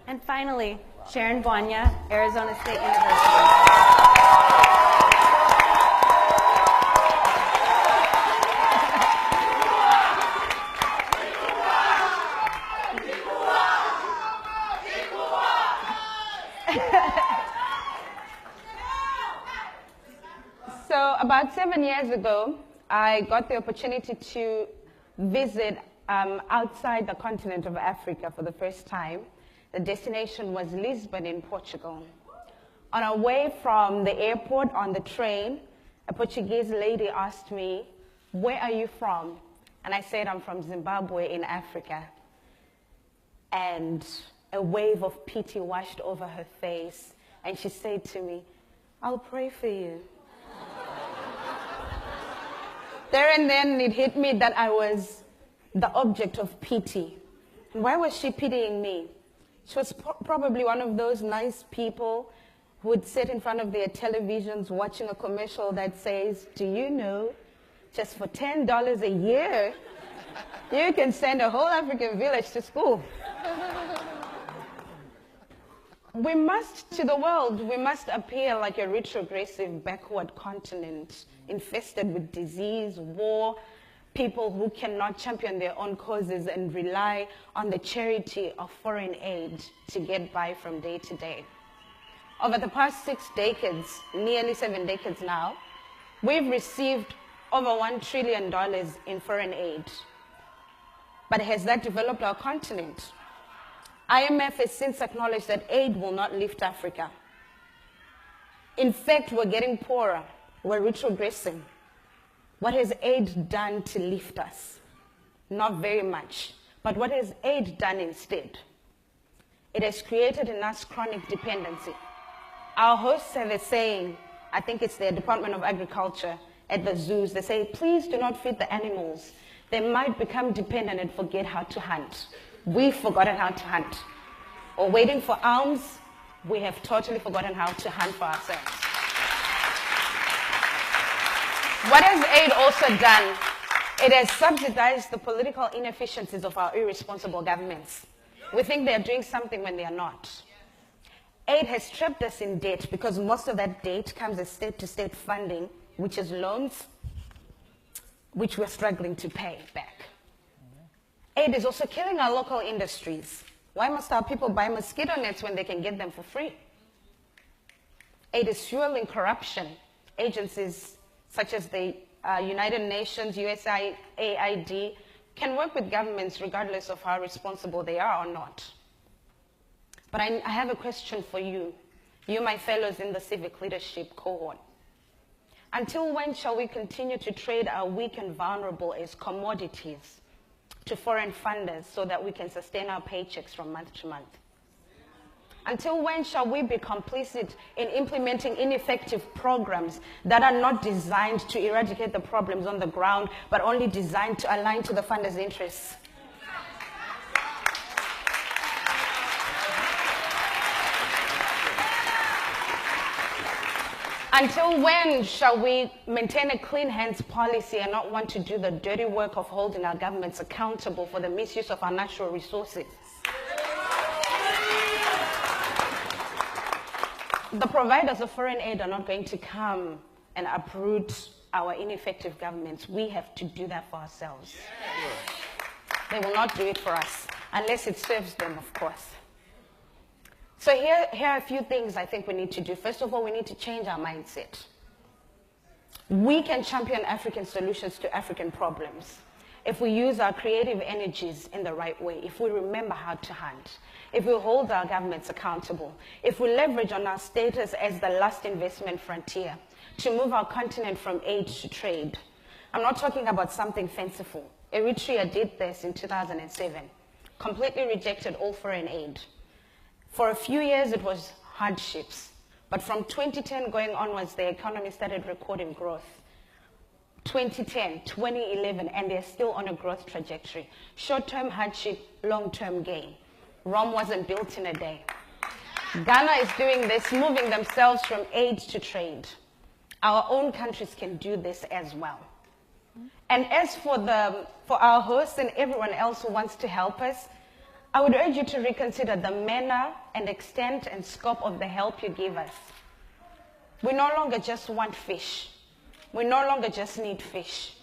And finally, Sharon Bwanya, Arizona State University. So about 7 years ago, I got the opportunity to visit outside the continent of Africa for the first time. The destination was Lisbon in Portugal. On our way from the airport on the train, a Portuguese lady asked me, "Where are you from?" And I said, "I'm from Zimbabwe in Africa." And a wave of pity washed over her face, and she said to me, "I'll pray for you." There and then it hit me that I was the object of pity. Why was she pitying me? She was probably one of those nice people who would sit in front of their televisions watching a commercial that says, "Do you know, just for $10 a year, you can send a whole African village to school." We must, to the world, we must appear like a retrogressive, backward continent infested with disease, war, people who cannot champion their own causes and rely on the charity of foreign aid to get by from day to day. Over the past 6 decades, nearly 7 decades now, we've received over $1 trillion in foreign aid. But has that developed our continent? IMF has since acknowledged that aid will not lift Africa. In fact, we're getting poorer. We're retrogressing. What has aid done to lift us? Not very much. But what has aid done instead? It has created in us chronic dependency. Our hosts have a saying, I think it's the Department of Agriculture at the zoos, they say, "Please do not feed the animals. They might become dependent and forget how to hunt." We've forgotten how to hunt. Or waiting for alms, we have totally forgotten how to hunt for ourselves. What has aid also done? It has subsidized the political inefficiencies of our irresponsible governments. We think they are doing something when they are not. Aid has trapped us in debt because most of that debt comes as state-to-state funding, which is loans, which we're struggling to pay back. Aid is also killing our local industries. Why must our people buy mosquito nets when they can get them for free? Aid is fueling corruption. Agencies such as the United Nations, USAID, can work with governments regardless of how responsible they are or not. But I have a question for you, my fellows in the civic leadership cohort. Until when shall we continue to trade our weak and vulnerable as commodities to foreign funders so that we can sustain our paychecks from month to month? Until when shall we be complicit in implementing ineffective programs that are not designed to eradicate the problems on the ground, but only designed to align to the funders' interests? Until when shall we maintain a clean hands policy and not want to do the dirty work of holding our governments accountable for the misuse of our natural resources? The providers of foreign aid are not going to come and uproot our ineffective governments. We have to do that for ourselves. They will not do it for us, unless it serves them, of course. So here are a few things I think we need to do. First of all, we need to change our mindset. We can champion African solutions to African problems if we use our creative energies in the right way, if we remember how to hunt, if we hold our governments accountable, if we leverage on our status as the last investment frontier to move our continent from aid to trade. I'm not talking about something fanciful. Eritrea did this in 2007, completely rejected all foreign aid. For a few years, it was hardships. But from 2010 going onwards, the economy started recording growth. 2010, 2011, and they're still on a growth trajectory. Short-term hardship, long-term gain. Rome wasn't built in a day. Ghana is doing this, moving themselves from aid to trade. Our own countries can do this as well. And as for our hosts and everyone else who wants to help us, I would urge you to reconsider the manner and extent and scope of the help you give us. We no longer just want fish. We no longer just need fish.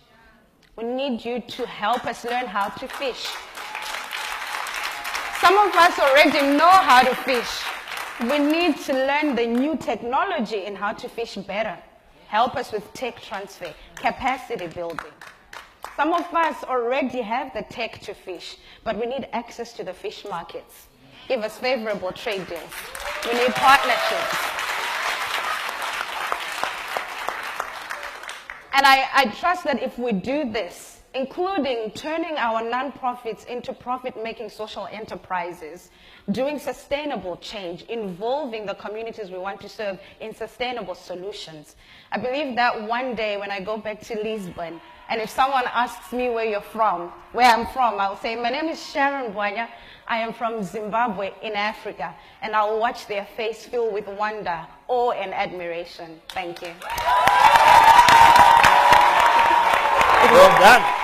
We need you to help us learn how to fish. Some of us already know how to fish. We need to learn the new technology in how to fish better. Help us with tech transfer, capacity building. Some of us already have the tech to fish, but we need access to the fish markets. Give us favorable trade deals. We need partnerships. And I trust that if we do this, including turning our nonprofits into profit-making social enterprises, doing sustainable change, involving the communities we want to serve in sustainable solutions. I believe that one day when I go back to Lisbon, and if someone asks me where I'm from, I'll say, my name is Sharon Bwanya. I am from Zimbabwe in Africa. And I'll watch their face fill with wonder, awe, and admiration. Thank you. Well done.